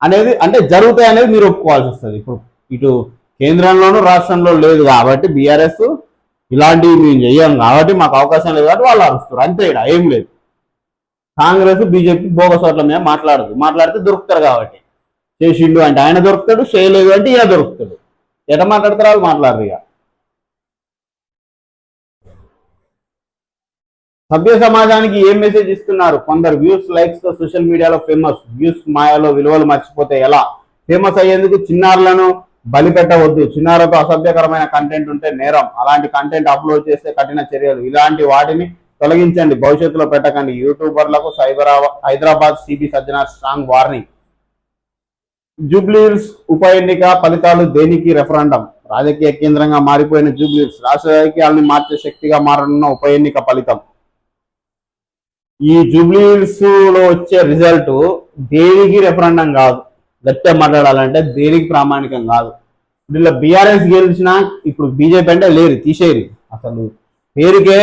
అనేది, అంటే జరుగుతాయి అనేది మీరు ఒప్పుకోవాల్సి వస్తుంది. ఇప్పుడు ఇటు కేంద్రంలోనూ రాష్ట్రంలో లేదు కాబట్టి బీఆర్ఎస్ ఇలాంటివి మేము చెయ్యం కాబట్టి మాకు అవకాశం లేదు కాబట్టి వాళ్ళు అరుస్తారు అంతే. ఇక్కడ ఏం లేదు. కాంగ్రెస్ బీజేపీ బోగస్ ఓట్ల మీద మాట్లాడదు. మాట్లాడితే దొరుకుతారు కాబట్టి. చేసిండు అంటే ఆయన దొరుకుతాడు, చేయలేదు అంటే ఈయన దొరుకుతాడు. ఎట మాట్లాడతారు? వాళ్ళు మాట్లాడరు. ఇక సభ్య సమాజానికి ఏం మెసేజ్ ఇస్తున్నారు? కొందరు వ్యూస్, లైక్స్ తో సోషల్ మీడియాలో ఫేమస్. వ్యూస్ మాయాలో విలువలు మర్చిపోతే ఎలా? ఫేమస్ అయ్యేందుకు చిన్నారులను బలి పెట్టవద్దు. చిన్నారులతో అసభ్యకరమైన కంటెంట్ ఉంటే నేరం. అలాంటి కంటెంట్ అప్లోడ్ చేస్తే కఠిన చర్యలు. ఇలాంటి వాటిని తొలగించండి, భవిష్యత్తులో పెట్టకండి. యూట్యూబర్లకు Hyderabad CP Sajjanar strong warning. Jubilee Hills ఉప ఎన్నిక ఫలితాలు దేనికి రెఫరెండం? రాజకీయ కేంద్రంగా మారిపోయిన జూబ్లీహిల్స్ రాష్ట్ర రాజకీయాలను మార్చే శక్తిగా మారనున్న ఉప ఎన్నిక ఫలితం. ఈ జూబ్లీహిల్స్ లో వచ్చే రిజల్ట్ దేనికి రెఫరెండం కాదు, గట్టిగా మాట్లాడాలంటే దేనికి ప్రామాణికం కాదు. వీళ్ళ బీఆర్ఎస్ గెలిచినా ఇప్పుడు బీజేపీ అంటే లేరు, తీసేయరు, అసలు పేరుకే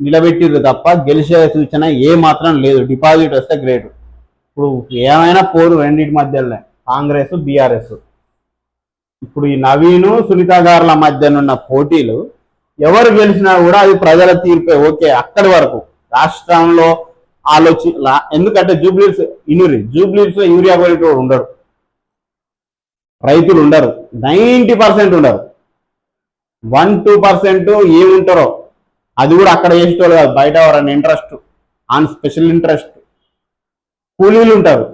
నిలబెట్టిరు తప్ప గెలిచే సూచన ఏ మాత్రం లేదు. డిపాజిట్ వస్తే గ్రేట్. ఇప్పుడు ఏమైనా పోరు రెండింటి మధ్యలో కాంగ్రెస్ బీఆర్ఎస్. ఇప్పుడు ఈ నవీను సునీత గారుల మధ్యనున్న పోటీలు ఎవరు గెలిచినా కూడా అది ప్రజల తీర్పే. ఓకే, అక్కడి వరకు రాష్ట్రంలో ఎందుకంటే జూబ్లీహిల్స్ లో యూరియా కొనేటోడు ఉండడు, రైతులు ఉండరు, 90% ఉండరు, 1-2% ఏముంటారో అది కూడా అక్కడ చేసేటోళ్ళు కాదు, బయట ఎవరైనా ఇంట్రెస్ట్ ఆన్ స్పెషల్ ఇంట్రెస్ట్ కూలీలు ఉంటారు,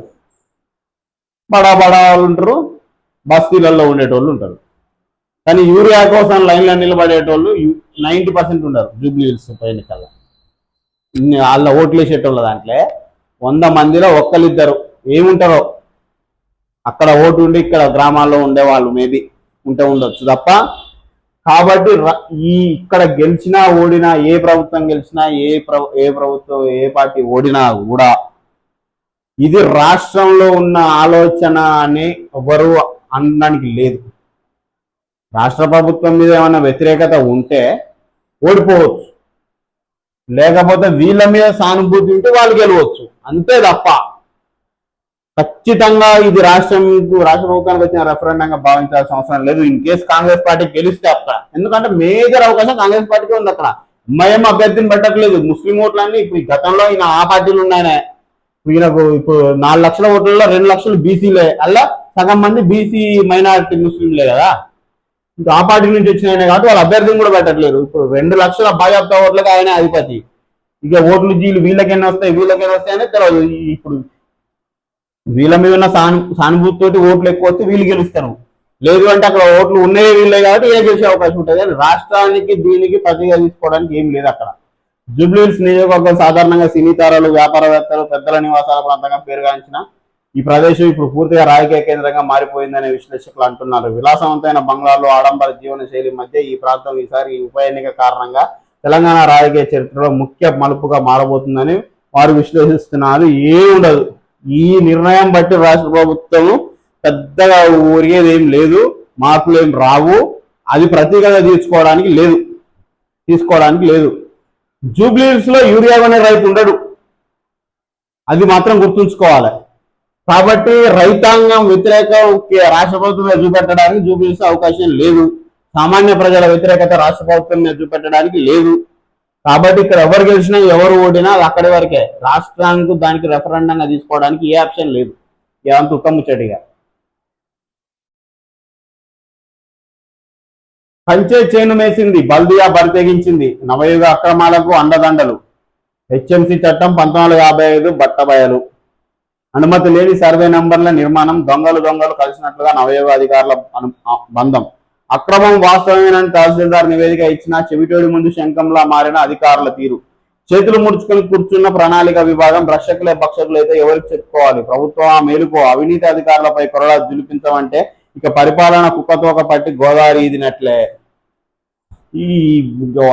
బడా వాళ్ళు ఉంటారు, బస్తీలలో ఉండేటోళ్ళు ఉంటారు. కానీ యూరియా కోసం లైన్లో నిలబడేటోళ్ళు 90% ఉండరు. జూబ్లీహిల్స్ ఎన్నికల్లో వాళ్ళ ఓట్లు వేసేటోళ్ళ దాంట్లో 100 మందిలో ఒక్కరిద్దరు ఏముంటారో అక్కడ ఓటు ఉండి ఇక్కడ గ్రామాల్లో ఉండే వాళ్ళు మేబీ ఉండొచ్చు తప్ప. కాబట్టి ఇక్కడ గెలిచినా ఓడినా, ఏ ప్రభుత్వం గెలిచినా, ఏ ప్రభుత్వం ఏ పార్టీ ఓడినా కూడా ఇది రాష్ట్రంలో ఉన్న ఆలోచన అని ఎవరు అనడానికి లేదు. రాష్ట్ర ప్రభుత్వం మీద ఏమైనా వ్యతిరేకత ఉంటే ఓడిపోవచ్చు, లేకపోతే వీళ్ళ మీద సానుభూతి ఉంటే వాళ్ళు గెలవచ్చు, అంతే తప్ప ఖచ్చితంగా ఇది రాష్ట్ర ప్రభుత్వానికి వచ్చిన రెఫరెండంగా భావించాల్సిన అవసరం లేదు. ఇన్ కేసు కాంగ్రెస్ పార్టీ గెలిస్తే అక్కడ, ఎందుకంటే మేజర్ అవకాశం కాంగ్రెస్ పార్టీకి ఉంది. అక్కడ ఎంఐఎం అభ్యర్థిని పెట్టట్లేదు. ముస్లిం ఓట్లన్నీ ఇప్పుడు గతంలో ఈయన ఆ పార్టీలు ఉన్నాయనే, ఈయనకు ఇప్పుడు 4 లక్షల ఓట్లలో 2 లక్షలు బీసీలే, అలా సగం మంది బీసీ మైనారిటీ ముస్లింలే కదా, ఇంకా ఆ పార్టీ నుంచి వచ్చినాయనే కాబట్టి వాళ్ళ అభ్యర్థిని కూడా పెట్టట్లేరు. ఇప్పుడు 2 లక్షల భాజపా ఓట్లకి ఆయన అధిపతి. ఇక ఓట్లు వీళ్ళకైనా వస్తాయనే తెలియదు. ఇప్పుడు వీళ్ళ మీద ఉన్న సానుభూతితోటి ఓట్లు ఎక్కువ వస్తే వీళ్ళు గెలుస్తారు, లేదు అంటే అక్కడ ఓట్లు ఉన్నాయి వీళ్ళే కాబట్టి ఏ గెలిచే అవకాశం ఉంటుంది. కానీ రాష్ట్రానికి దీనికి ప్రతిగా తీసుకోవడానికి ఏం లేదు. అక్కడ జూబ్లీహిల్స్ నియోజకవర్గం సాధారణంగా సినీ తారాలు, వ్యాపారవేత్తలు, పెద్దల నివాసాల ప్రాంతంగా పేరుగాంచిన ఈ ప్రదేశం ఇప్పుడు పూర్తిగా రాజకీయ కేంద్రంగా మారిపోయిందనే విశ్లేషకులు అంటున్నారు. విలాసవంతమైన బంగ్లాల్లో ఆడంబర జీవన శైలి మధ్య ఈ ప్రాంతం ఈసారి ఈ ఉప ఎన్నిక కారణంగా తెలంగాణ రాజకీయ చరిత్రలో ముఖ్య మలుపుగా మారబోతుందని వారు విశ్లేషిస్తున్నారు. ఉండదు ఈ నిర్ణయం బట్టి రాష్ట్ర ప్రభుత్వం పెద్దగా ఊరిగేది ఏం లేదు, మార్పులు ఏం రావు, అది ప్రతిగా తీసుకోవడానికి లేదు. జూబ్లీహిల్స్ లో యూరియా కొనే రైతు ఉండడు, అది మాత్రం గుర్తుంచుకోవాలి. కాబట్టి రైతాంగం వ్యతిరేకం రాష్ట్ర ప్రభుత్వం మీద చూపెట్టడానికి జూబ్లీహిల్స్ అవకాశం లేదు. సామాన్య ప్రజల వ్యతిరేకత రాష్ట్ర ప్రభుత్వం మీద చూపెట్టడానికి లేదు. కాబట్టి ఇక్కడ ఎవరు గెలిచినా ఎవరు ఓడినా అది అక్కడి వరకే. రాష్ట్రానికి దానికి రెఫరెండంగా తీసుకోవడానికి ఏ ఆప్షన్ లేదు. ఇదంత ఉత్తముచ్చటిగా పంచే చేను మేసింది, బల్దియా బరితెగించింది, నవయుగ అక్రమాలకు అండదండలు. హెచ్ఎంసీ చట్టం 1955 బట్టబయలు. అనుమతి లేని సర్వే నంబర్ల నిర్మాణం, దొంగలు కలిసినట్లుగా నవయుగ అధికారుల బంధం. అక్రమం వాస్తవమేనని తహసీల్దార్ నివేదిక ఇచ్చినా చెవిటోడి ముందు శంఖంలా మారిన అధికారుల తీరు. చేతులు ముడుచుకొని కూర్చున్న ప్రణాళిక విభాగం. భక్షకులైతే ఎవరికి చెప్పుకోవాలి? ప్రభుత్వం మేలుకో, అవినీతి అధికారులపై కొరడా జులిపించమంటే ఇక పరిపాలన కుక్కతోక పట్టి గోదావరి ఈదినట్లే.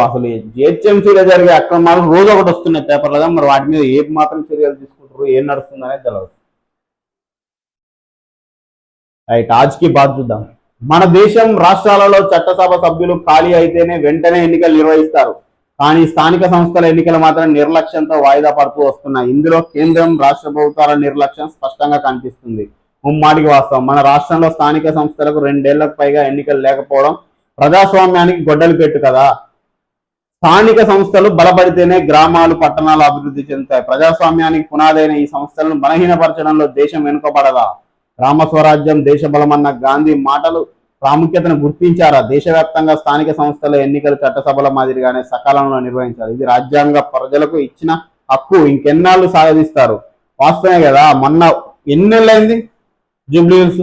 అసలు జిహెచ్ఎంసీలో జరిగే అక్రమాలు రోజు ఒకటి వస్తున్నాయి పేపర్లుగా, మరి వాటి మీద ఏ మాత్రం చర్యలు తీసుకుంటారు, ఏం నడుస్తుందనేది తెలియదు. రైట్, ఆజ్కి బాధ చూద్దాం. మన దేశం రాష్ట్రాలలో చట్టసభ సభ్యులు ఖాళీ అయితేనే వెంటనే ఎన్నికలు నిర్వహిస్తారు. కానీ స్థానిక సంస్థల ఎన్నికలు మాత్రం నిర్లక్ష్యంతో వాయిదా పడుతూ వస్తున్నాయి. ఇందులో కేంద్రం రాష్ట్ర ప్రభుత్వాల నిర్లక్ష్యం స్పష్టంగా కనిపిస్తుంది. ముమ్మాటికి వాస్తవం. మన రాష్ట్రంలో స్థానిక సంస్థలకు 2 ఏళ్లకు పైగా ఎన్నికలు లేకపోవడం ప్రజాస్వామ్యానికి గొడ్డలి పెట్టు కదా. స్థానిక సంస్థలు బలపడితేనే గ్రామాలు, పట్టణాలు అభివృద్ధి చెందుతాయి. ప్రజాస్వామ్యానికి పునాదైన ఈ సంస్థలను బలహీనపరచడంలో దేశం వెనుకబడదా? గ్రామ స్వరాజ్యం దేశ బలమన్న గాంధీ మాటలు ప్రాముఖ్యతను గుర్తించారా? దేశవ్యాప్తంగా స్థానిక సంస్థల ఎన్నికలు చట్టసభల మాదిరిగానే సకాలంలో నిర్వహించాలి. ఇది రాజ్యాంగ ప్రజలకు ఇచ్చిన హక్కు. ఇంకెన్నాళ్ళు సాగదీస్తారు? వాస్తవమే కదా. మొన్న ఎన్ని నెలలు అయింది జూబ్లీహిల్స్?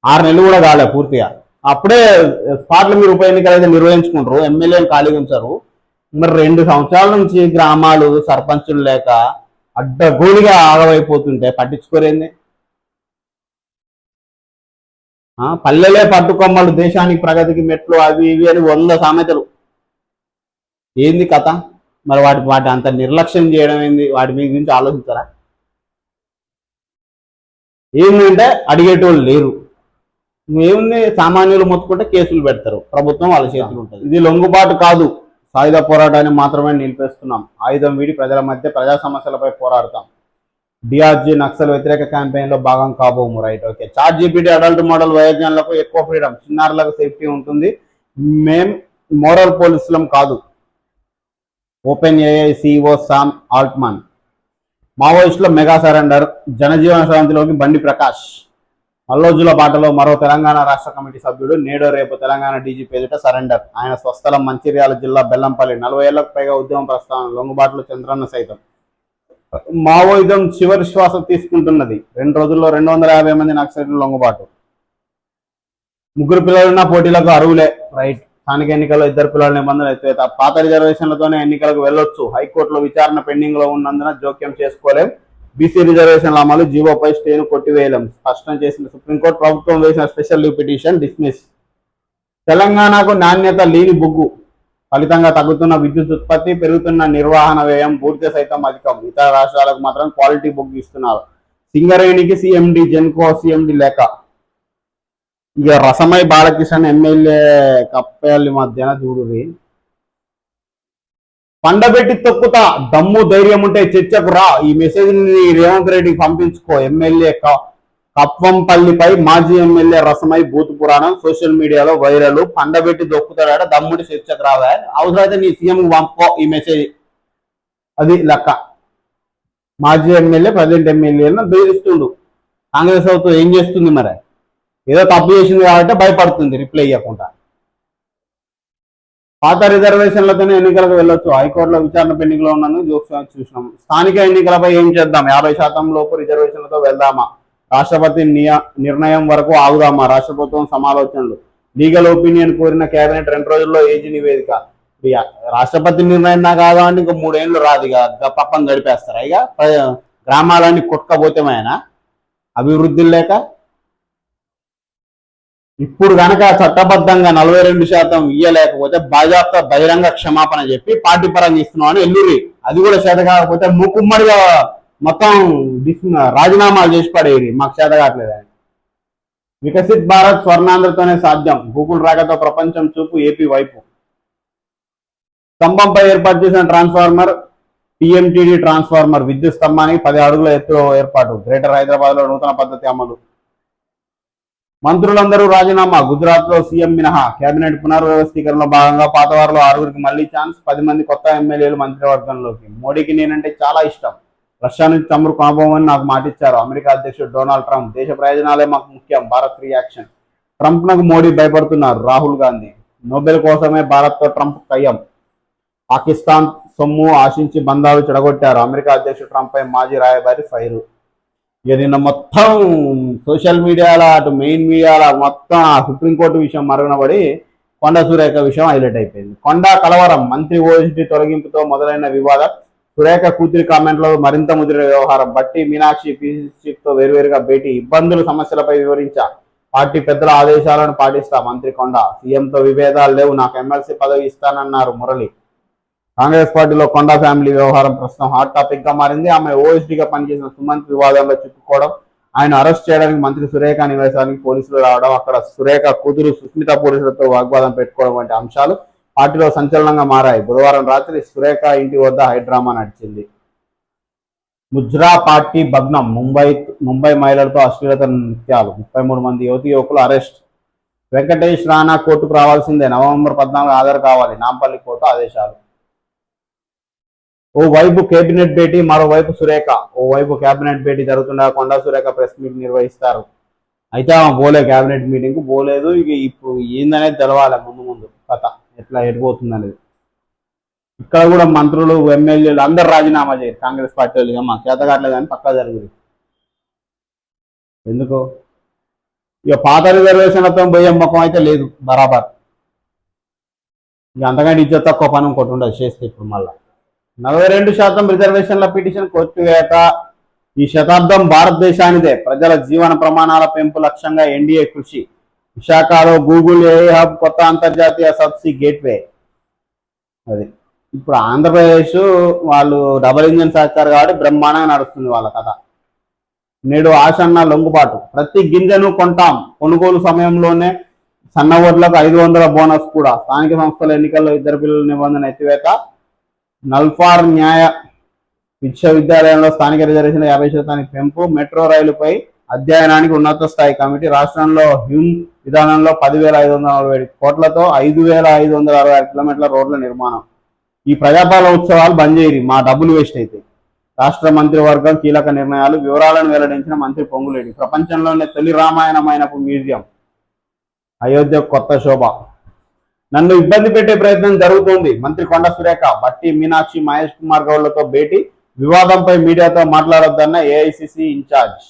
6 నెలలు కూడా కాలే పూర్తిగా. అప్పుడే స్పాట్లు మీరు ఉప ఎన్నికలు అయితే నిర్వహించుకుంటారు, ఎమ్మెల్యేలు ఖాళీగా ఉంచారు. మరి 2 సంవత్సరాల నుంచి గ్రామాలు సర్పంచులు లేక అడ్డగోలుగా ఆగమైపోతుంటే పట్టించుకోరేంది? పల్లెలే పట్టుకొమ్మలు దేశానికి ప్రగతికి మెట్లు అవి ఇవి అని 100 సామెతలు. ఏంది కథ? మరి వాటి అంత నిర్లక్ష్యం చేయడం ఏంది? వాటి మీ గురించి ఆలోచించారా? ఏంటంటే అడిగేటోళ్ళు లేరు. ఏముంది, సామాన్యులు మొత్తుకుంటే కేసులు పెడతారు, ప్రభుత్వం వాళ్ళ చేతులు ఉంటుంది. ఇది లొంగుబాటు కాదు, సాయుధ పోరాటాన్ని మాత్రమే నిలిపేస్తున్నాం. ఆయుధం వీడి ప్రజల మధ్య ప్రజా సమస్యలపై పోరాడతాం. డిఆర్జీ నక్సల్ వ్యతిరేక క్యాంపెయిన్ లో భాగం కాబోము. Right, okay. ChatGPT adult model వయోజనులకు ఎక్కువ ఫ్రీడమ్, చిన్నారులకు సేఫ్టీ ఉంటుంది. మేం మోరల్ పోలీసులం కాదు. OpenAI CEO Sam Altman. మావోయిస్టుల మెగా సరెండర్, జనజీవన శాంతిలోకి బండి ప్రకాష్. మల్లోజుల బాటలో మరో తెలంగాణ రాష్ట్ర కమిటీ సభ్యుడు నేడో రేపు తెలంగాణ డీజీపీ ఎదుట సరెండర్. ఆయన స్వస్థలం మంచిర్యాల జిల్లా బెల్లంపల్లి. 40 ఏళ్లకు పైగా ఉద్యమం ప్రస్థానం. లొంగుబాటులో చంద్రన్న సైతం. మావోయిజం చివరి శ్వాస తీసుకుంటున్నది. 2 రోజుల్లో 250 మంది నక్సలైట్లు లొంగుబాటు. 3 పిల్లలున్న పోటీలకు అరువులే. రైట్. స్థానిక ఎన్నికల్లో 2 పిల్లల నిబంధనలు ఎత్తివేత. పాత రిజర్వేషన్లతోనే ఎన్నికలకు వెళ్లొచ్చు. హైకోర్టులో విచారణ పెండింగ్ లో ఉన్నందున జోక్యం చేసుకోలేం. బీసీ రిజర్వేషన్ల అమలు జీవోపై స్టేను కొట్టివేయలేం స్పష్టం చేసిన సుప్రీంకోర్టు. ప్రభుత్వం వేసిన స్పెషల్ లీవ్ పిటిషన్ డిస్మిస్. తెలంగాణకు నాణ్యత లేని బొగ్గు ఫలితంగా తగ్గుతున్న విద్యుత్ ఉత్పత్తి, పెరుగుతున్న నిర్వహణ వ్యయం, పూర్తి సైతం అధికం. ఇతర రాష్ట్రాలకు మాత్రం క్వాలిటీ బొగ్గు ఇస్తున్నారు. సింగరేణికి సిఎండి, జెన్కో సిఎండి లేక. ఇక రసమై బాలకిషన్ ఎమ్మెల్యే కప్పల్లి మధ్యన చూడుది. పండబెట్టి తొక్కుతా, దమ్ము ధైర్యం ఉంటే చర్చకు రా. ఈ మెసేజ్ ని రేవంత్ రెడ్డికి పంపించుకో. ఎమ్మెల్యే కప్పంపల్లిపై మాజీ ఎమ్మెల్యే రసమై బూత్ పురాణం సోషల్ మీడియాలో వైరల్. పండబెట్టి దొక్కుతాడ, దమ్ముడి చర్చకు రావా. అవసరమైతే నీ సీఎం పంపో ఈ మెసేజ్. అది లెక్క. మాజీ ఎమ్మెల్యే ప్రజెంట్ ఎమ్మెల్యేలను బెదిరిస్తుండు. కాంగ్రెస్ ప్రభుత్వం ఏం చేస్తుంది మరి? ఏదో తప్పు చేసింది కాబట్టి భయపడుతుంది రిప్లై ఇవ్వకుండా. పాత రిజర్వేషన్లతోనే ఎన్నికలకు వెళ్ళొచ్చు. హైకోర్టులో విచారణ పెండింగ్ లో ఉన్నందుకు చూసినాం. స్థానిక ఎన్నికలపై ఏం చేద్దాం? 50% లోపు రిజర్వేషన్లతో వెళ్దామా? రాష్ట్రపతి నిర్ణయం వరకు ఆగుదామా? రాష్ట్ర ప్రభుత్వం సమాలోచనలు. లీగల్ ఒపీనియన్ కోరిన కేబినెట్ 2 రోజుల్లో ఏజీ నివేదిక. రాష్ట్రపతి నిర్ణయం కాదా అంటే ఇంకో 3 ఏళ్ళు రాదు. ఇక పప్పం గడిపేస్తారా? ఇక గ్రామాలన్నీ కొట్టుకపోతేమైనా అభివృద్ధి లేక. ఇప్పుడు కనుక చట్టబద్ధంగా 42% ఇయ్యలేకపోతే బాజాప్తా బహిరంగ క్షమాపణ చెప్పి పార్టీ పరంగా ఇస్తున్నాం అని ఎల్లురి. అది కూడా చేత కాకపోతే మూకుమ్మడిగా మొత్తం రాజీనామాలు చేసి పడేది. మాకు చేత కావట్లేదని. వికసిత్ భారత్ స్వర్ణాంధ్రతోనే సాధ్యం. గూగుల్ రాకతో ప్రపంచం చూపు ఏపీ వైపు. స్తంభంపై ఏర్పాటు చేసిన ట్రాన్స్ఫార్మర్ టీఎంటీడీ ట్రాన్స్ఫార్మర్. విద్యుత్ స్తంభానికి 10 అడుగుల ఎత్తు ఏర్పాటు. గ్రేటర్ హైదరాబాద్ లో నూతన పద్ధతి అమలు. మంత్రులందరూ రాజీనామా. గుజరాత్ లో సీఎం మినహా. కేబినెట్ పునర్వ్యవస్థీకరణలో భాగంగా పాతవారిలో 6గురికి మళ్లీ ఛాన్స్. 10 మంది కొత్త ఎమ్మెల్యేలు మంత్రివర్గంలోకి. మోడీకి నేనంటే చాలా ఇష్టం. రష్యా నుంచి చమురు కొనబోమని నాకు మాటిచ్చారు. అమెరికా అధ్యక్షుడు డొనాల్డ్ ట్రంప్. దేశ ప్రయోజనాలే మాకు ముఖ్యం. భారత్ రియాక్షన్. ట్రంప్ నకు మోడీ భయపడుతున్నారు. రాహుల్ గాంధీ. నోబెల్ కోసమే భారత్ తో ట్రంప్ కయ్యం. పాకిస్తాన్ సొమ్ము ఆశించి బంధాలు చెడగొట్టారు. అమెరికా అధ్యక్షుడు ట్రంప్ పై మాజీ రాయబారి ఫైరు. ఇక నిన్న మొత్తం సోషల్ మీడియాలో అటు మెయిన్ మీడియాలో మొత్తం ఆ సుప్రీంకోర్టు విషయం మరుగున పడి కొండా సురేఖ విషయం హైలైట్ అయిపోయింది. కొండా కలవరం. మంత్రి ఓఎస్డీ తొలగింపుతో మొదలైన వివాదం. సురేఖ కూతురి కామెంట్లో మరింత ముదిరిన వ్యవహారం. బట్టి మీనాక్షి పీసీసీ తో వేరువేరుగా భేటీ. ఇబ్బందులు సమస్యలపై వివరించా. పార్టీ పెద్దల ఆదేశాలను పాటిస్తా మంత్రి కొండా. సీఎంతో విభేదాలు లేవు, నాకు ఎమ్మెల్సీ పదవి ఇస్తానన్నారు మురళి. కాంగ్రెస్ పార్టీలో కొండా ఫ్యామిలీ వ్యవహారం ప్రస్తుతం హాట్ టాపిక్ గా మారింది. ఆమె ఓఎస్డీగా పనిచేసిన సుమంత్ వివాదంలో చిక్కుకోవడం, ఆయన అరెస్ట్ చేయడానికి మంత్రి సురేఖ నివాసానికి పోలీసులు రావడం, అక్కడ సురేఖ కూతురు సుస్మిత పోలీసులతో వాగ్వాదం పెట్టుకోవడం వంటి అంశాలు పార్టీలో సంచలనంగా మారాయి. బుధవారం రాత్రి సురేఖ ఇంటి వద్ద హైడ్రామా నడిచింది. ముజ్రా పార్టీ భగ్నం. ముంబై మహిళలతో అశ్లీలత నృత్యాలు. 33 మంది యువతి యువకులు అరెస్ట్. వెంకటేష్ రాణా కోర్టుకు రావాల్సిందే. నవంబర్ 14 హాజరు కావాలి. నాంపల్లి కోర్టు ఆదేశాలు. ఓవైపు కేబినెట్ భేటీ, మరోవైపు సురేఖ. ఓవైపు కేబినెట్ భేటీ జరుగుతుండగా కొండా సురేఖ ప్రెస్ మీట్ నిర్వహిస్తారు. అయితే ఆమె పోలే, కేబినెట్ మీటింగ్ కు పోలేదు. ఇక ఇప్పుడు ఏందనేది తెలవాలి ముందు కథ ఎట్లా ఎడిపోతుంది అనేది. ఇక్కడ కూడా మంత్రులు ఎమ్మెల్యేలు అందరు రాజీనామా చేయరు. కాంగ్రెస్ పార్టీ వాళ్ళు ఇక మాకు చేత కావట్లేదు అని పక్కా జరుగుతుంది. ఎందుకు? ఇక పాత రిజర్వేషన్లతో పోయే ముఖం అయితే లేదు బరాబర్. ఇక అంతకంటే ఇజ్జత్ తక్కువ పని ఇంకోటి ఉండదు చేస్తే ఇప్పుడు మళ్ళా 42% రిజర్వేషన్ల పిటిషన్ కొట్టివేత. ఈ శతాబ్దం భారతదేశానిదే. ప్రజల జీవన ప్రమాణాల పెంపు లక్ష్యంగా ఎన్డీఏ కృషి. విశాఖలో గూగుల్ ఏఐ హబ్, కొత్త అంతర్జాతీయ సబ్సీ గేట్వే. అది ఇప్పుడు ఆంధ్రప్రదేశ్ వాళ్ళు డబుల్ ఇంజన్ సర్కార్ కాబట్టి బ్రహ్మాండంగా నడుస్తుంది వాళ్ళ కథ. నేడు ఆశన్న లొంగుబాటు. ప్రతి గింజను కొంటాం, కొనుగోలు సమయంలోనే సన్న ఓట్లకు 500 బోనస్ కూడా. స్థానిక సంస్థల ఎన్నికల్లో 2 పిల్లల నిబంధన ఎత్తివేత. నల్ఫార్ న్యాయ విశ్వవిద్యాలయంలో స్థానిక రిజర్వేషన్ 50% పెంపు. మెట్రో రైలుపై అధ్యయనానికి ఉన్నత స్థాయి కమిటీ. రాష్ట్రంలో హ్యూమ్ విధానంలో 10,547 కోట్లతో 5,566 కిలోమీటర్ల రోడ్ల నిర్మాణం. ఈ ప్రజాపాలన ఉత్సవాలు బంద్ చేయరు, మా డబ్బులు వేస్ట్ అవుతాయి. రాష్ట్ర మంత్రివర్గం కీలక నిర్ణయాలు. వివరాలను వెల్లడించిన మంత్రి పొంగులేటి. ప్రపంచంలోనే తొలి రామాయణమైనపు మ్యూజియం. అయోధ్య కొత్త శోభ. నన్ను ఇబ్బంది పెట్టే ప్రయత్నం జరుగుతోంది. మంత్రి కొండ సురేఖ. బట్టి మీనాక్షి మహేష్ కుమార్ గౌడ్లతో భేటీ. వివాదంపై మీడియాతో మాట్లాడొద్దన్న ఏఐసిసి ఇన్ఛార్జ్.